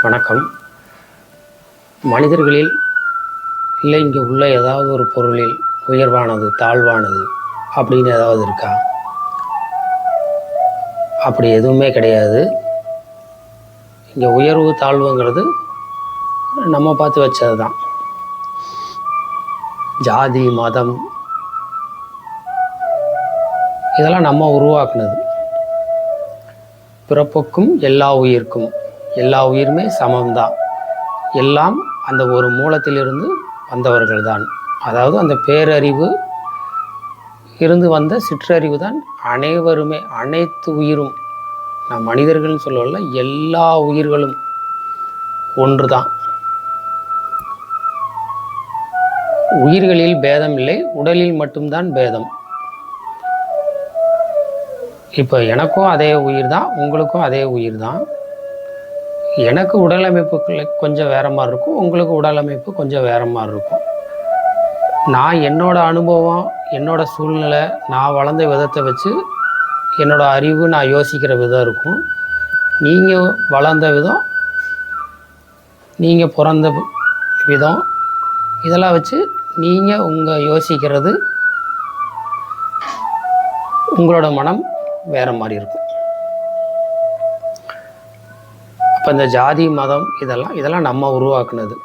வணக்கம். மனிதர்களில் இல்லை இங்கே உள்ள ஏதாவது ஒரு பொருளில் உயர்வானது தாழ்வானது அப்படின்னு ஏதாவது இருக்கா? அப்படி எதுவுமே கிடையாது. இங்கே உயர்வு தாழ்வுங்கிறது நம்ம பார்த்து வச்சது தான். ஜாதி மதம் இதெல்லாம் நம்ம உருவாக்குனது. பிறப்புக்கும் எல்லா உயிர்க்கும், எல்லா உயிருமே சமம்தான். எல்லாம் அந்த ஒரு மூலத்திலிருந்து வந்தவர்கள் தான். அதாவது அந்த பேரறிவு இருந்து வந்த சிற்றறிவு தான் அனைவருமே, அனைத்து உயிரும். நான் மனிதர்கள்னு சொல்லல, எல்லா உயிர்களும் ஒன்று தான். உயிர்களில் பேதம் இல்லை, உடலில் மட்டும்தான் பேதம். இப்போ எனக்கும் அதே உயிர் தான், உங்களுக்கும் அதே உயிர் தான். எனக்கு உடல் அமைப்புகளை கொஞ்சம் வேறு மாதிரி இருக்கும், உங்களுக்கு உடல் அமைப்பு கொஞ்சம் வேறு மாதிரி இருக்கும். நான் என்னோடய அனுபவம், என்னோடய சூழ்நிலை, நான் வளர்ந்த விதத்தை வச்சு என்னோடய அறிவு, நான் யோசிக்கிற விதம் இருக்கும். நீங்கள் வளர்ந்த விதம், நீங்கள் பிறந்த விதம், இதெல்லாம் வச்சு நீங்கள் உங்கள் யோசிக்கிறது, உங்களோட மனம் வேறு மாதிரி இருக்கும். இப்போ இந்த ஜாதி மதம் இதெல்லாம் நம்ம உருவாக்குனது.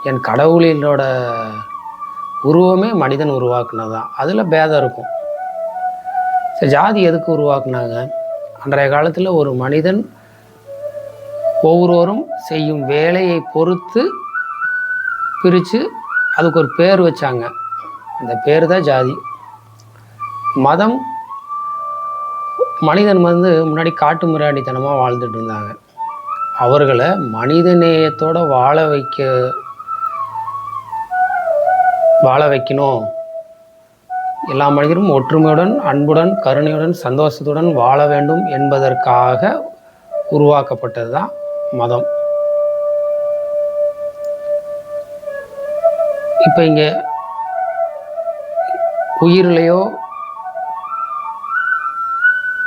என் கடவுளினோட உருவமே மனிதன் உருவாக்குனது தான். அதில் பேதம் இருக்கும். சரி, ஜாதி எதுக்கு உருவாக்குனாங்க? அன்றைய காலத்தில் ஒரு மனிதன் ஒவ்வொருவரும் செய்யும் வேலையை பொறுத்து பிரித்து அதுக்கு ஒரு பேர் வச்சாங்க. அந்த பேர் தான் ஜாதி. மதம், மனிதன் முன்னாடி காட்டு மிராண்டித்தனமாக வாழ்ந்துட்டு இருந்தாங்க. அவர்களை மனிதநேயத்தோடு வாழ வைக்கணும். எல்லா மனிதரும் ஒற்றுமையுடன், அன்புடன், கருணையுடன், சந்தோஷத்துடன் வாழ வேண்டும் என்பதற்காக உருவாக்கப்பட்டது தான் மதம். இப்போ இங்கே உயிரிலையோ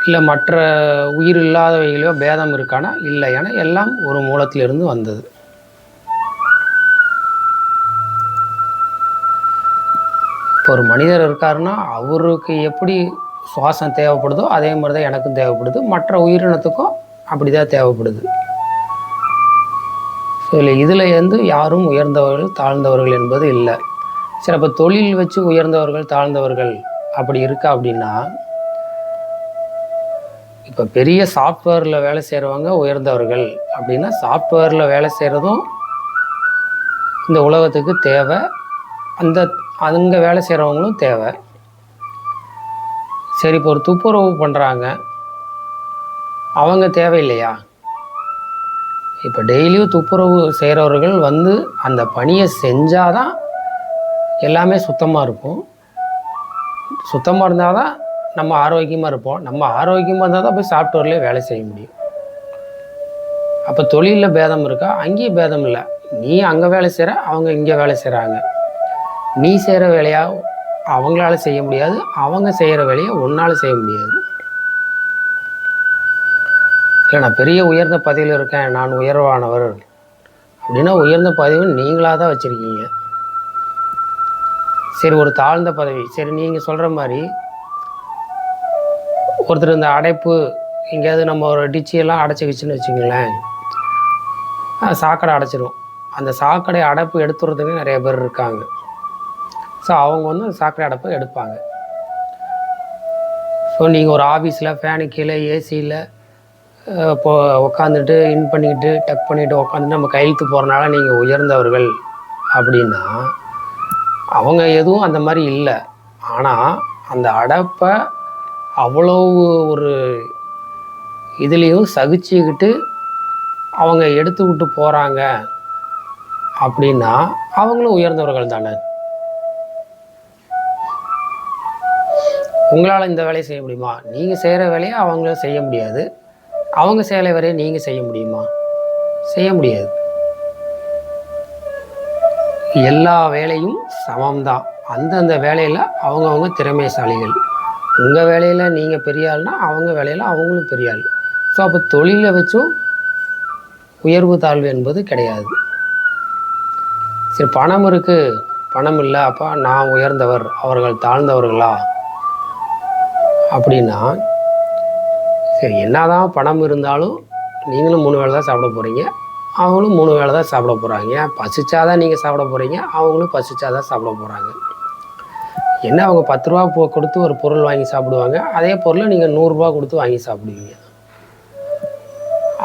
இல்லை மற்ற உயிர் இல்லாதவைகளையோ பேதம் இருக்கானா? இல்லை. ஏன்னா எல்லாம் ஒரு மூலத்திலிருந்து வந்தது. இப்போ ஒரு மனிதர் இருக்காருன்னா அவருக்கு எப்படி சுவாசம் தேவைப்படுதோ அதே மாதிரி தான் எனக்கும் தேவைப்படுது, மற்ற உயிரினத்துக்கும் அப்படி தான் தேவைப்படுது. ஸோ இதில் யாரும் உயர்ந்தவர்கள் தாழ்ந்தவர்கள் என்பது இல்லை. சரி, அப்போ தொழில் வச்சு உயர்ந்தவர்கள் தாழ்ந்தவர்கள் அப்படி இருக்கா அப்படின்னா, இப்போ பெரிய சாஃப்ட்வேரில் வேலை செய்கிறவங்க உயர்ந்தவர்கள் அப்படின்னா, சாஃப்ட்வேரில் வேலை செய்கிறதும் இந்த உலகத்துக்கு தேவை, அங்கே வேலை செய்கிறவங்களும் தேவை. சரி, இப்போ ஒரு துப்புரவு பண்ணுறாங்க, அவங்க தேவையில்லையா? இப்போ டெய்லியும் துப்புரவு செய்கிறவர்கள் அந்த பணியை செஞ்சால் தான் எல்லாமே சுத்தமாக இருக்கும். சுத்தமாக இருந்தால் தான் நம்ம ஆரோக்கியமாக இருப்போம். நம்ம ஆரோக்கியமாக இருந்தால் தான் போய் சாஃப்ட்வேர்லேயே வேலை செய்ய முடியும். அப்போ தொழிலில் பேதம் இருக்கா? அங்கேயும் பேதம் இல்லை. நீ அங்கே வேலை செய்கிற, அவங்க இங்கே வேலை செய்கிறாங்க. நீ செய்கிற வேலையாக அவங்களால செய்ய முடியாது, அவங்க செய்கிற வேலையை ஒன்றால் செய்ய முடியாது. இல்லை, நான் பெரிய உயர்ந்த பதவியில் இருக்கேன், நான் உயர்வானவர் அப்படின்னா உயர்ந்த பதவி நீங்களாக தான் வச்சுருக்கீங்க. சரி, ஒரு தாழ்ந்த பதவி, சரி நீங்கள் சொல்கிற மாதிரி ஒருத்தர் இந்த அடைப்பு எங்கேயாவது நம்ம ஒரு டிச்சியெல்லாம் அடைச்சிக்கிச்சுன்னு வச்சுங்களேன், சாக்கடை அடைச்சிடும். அந்த சாக்கடை அடைப்பு எடுத்துறதுக்கு நிறைய பேர் இருக்காங்க. ஸோ அவங்க சாக்கடை அடைப்பை எடுப்பாங்க. ஸோ நீங்கள் ஒரு ஆஃபீஸில் ஃபேனு கீழே ஏசியில் இப்போ உட்காந்துட்டு இன் பண்ணிக்கிட்டு டக் பண்ணிவிட்டு உட்காந்துட்டு நம்ம கையெழுத்து போகிறனால நீங்கள் உயர்ந்தவர்கள் அப்படின்னா, அவங்க எதுவும் அந்த மாதிரி இல்லை. ஆனால் அந்த அடைப்பை அவ்வளோ ஒரு இதுலேயும் சகிச்சுக்கிட்டு அவங்க எடுத்துக்கிட்டு போகிறாங்க அப்படின்னா அவங்களும் உயர்ந்தவர்கள் தானே. உங்களால் இந்த வேலையை செய்ய முடியுமா? நீங்கள் செய்கிற வேலையை அவங்கள செய்ய முடியாது. அவங்க செய்கிற வேலையை நீங்கள் செய்ய முடியுமா? செய்ய முடியாது. எல்லா வேலையும் சமம்தான். அந்தந்த வேலையில் அவங்கவுங்க திறமைசாலிகள். உங்கள் வேலையில் நீங்கள் பெரிய ஆள்னா அவங்க வேலையில் அவங்களும் பெரிய ஆள். ஸோ அப்போ தொழிலை வச்சும் உயர்வு தாழ்வு என்பது கிடையாது. சரி, பணம் இருக்குது, பணம் இல்லை, அப்போ நான் உயர்ந்தவர், அவர்கள் தாழ்ந்தவர்களா அப்படின்னா, சரி என்னதான் பணம் இருந்தாலும் நீங்களும் 3 வேளை தான் சாப்பிட போகிறீங்க, அவங்களும் 3 வேளை தான் சாப்பிட போகிறாங்க. பசிச்சாதான் நீங்கள் சாப்பிட போகிறீங்க, அவங்களும் பசிச்சாதான் சாப்பிட போகிறாங்க. என்ன அவங்க 10 ரூபா கொடுத்து ஒரு பொருள் வாங்கி சாப்பிடுவாங்க, அதே பொருளை நீங்கள் 100 ரூபா கொடுத்து வாங்கி சாப்பிடுவீங்க.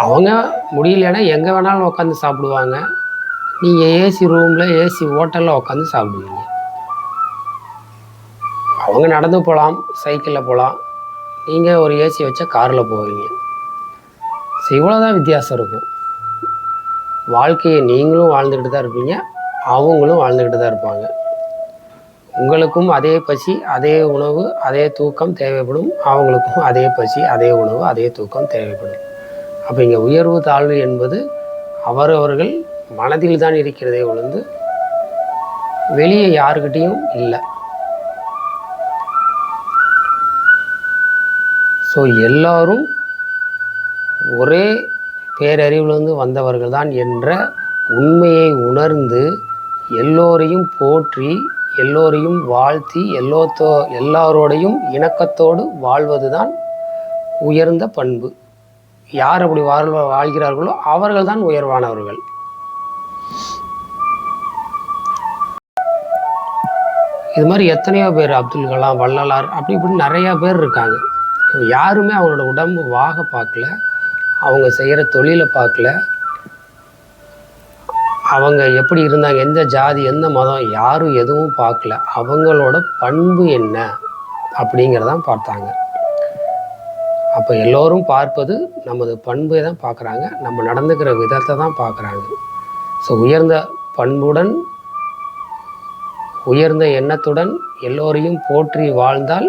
அவங்க முடியலன்னா எங்கே வேணாலும் உட்காந்து சாப்பிடுவாங்க, நீங்கள் ஏசி ரூமில் ஏசி ஹோட்டலில் உட்காந்து சாப்பிடுவீங்க. அவங்க நடந்து போகலாம், சைக்கிளில் போகலாம், நீங்கள் ஒரு ஏசி வச்ச காரில் போவீங்க. இவ்வளோதான் வித்தியாசம் இருக்கும். வாழ்க்கையை நீங்களும் வாழ்ந்துக்கிட்டு தான் இருப்பீங்க, அவங்களும் வாழ்ந்துக்கிட்டு தான் இருப்பாங்க. உங்களுக்கும் அதே பசி, அதே உணவு, அதே தூக்கம் தேவைப்படும், அவங்களுக்கும் அதே பசி, அதே உணவு, அதே தூக்கம் தேவைப்படும். அப்போ இங்கே உயர்வு தாழ்வு என்பது அவரவர்கள் மனதில் தான் இருக்கிறதே ஒழிந்து வெளியே யாருக்கிட்டையும் இல்லை. ஸோ எல்லாரும் ஒரே பேரறிவிலிருந்து வந்தவர்கள் தான் என்ற உண்மையை உணர்ந்து எல்லோரையும் போற்றி, எல்லோரையும் வாழ்த்தி, எல்லாரோடையும் இணக்கத்தோடு வாழ்வது தான் உயர்ந்த பண்பு. யார் அப்படி வாழ்கிறார்களோ அவர்கள் தான் உயர்வானவர்கள். இது மாதிரி எத்தனையோ பேர், அப்துல் கலாம், வள்ளலார், அப்படி இப்படி நிறையா பேர் இருக்காங்க. யாருமே அவங்களோட உடம்பு வாக பார்க்கல, அவங்க செய்கிற தொழிலை பார்க்கல, அவங்க எப்படி இருந்தாங்க, எந்த ஜாதி, எந்த மதம், யாரும் எதுவும் பார்க்கல. அவங்களோட பண்பு என்ன அப்படிங்கிறதான் பார்த்தாங்க. அப்போ எல்லோரும் பார்ப்பது நமது பண்பை தான் பார்க்குறாங்க, நம்ம நடந்துக்கிற விதத்தை தான் பார்க்குறாங்க. ஸோ உயர்ந்த பண்புடன், உயர்ந்த எண்ணத்துடன் எல்லோரையும் போற்றி வாழ்ந்தால்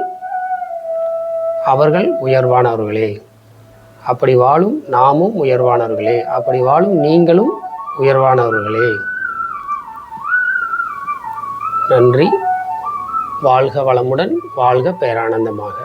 அவர்கள் உயர்வானவர்களே. அப்படி வாழும் நாமும் உயர்வானவர்களே, அப்படி வாழும் நீங்களும் உயர்வானவர்களே. நன்றி. வாழ்க வளமுடன், வாழ்க பேரானந்தமாக.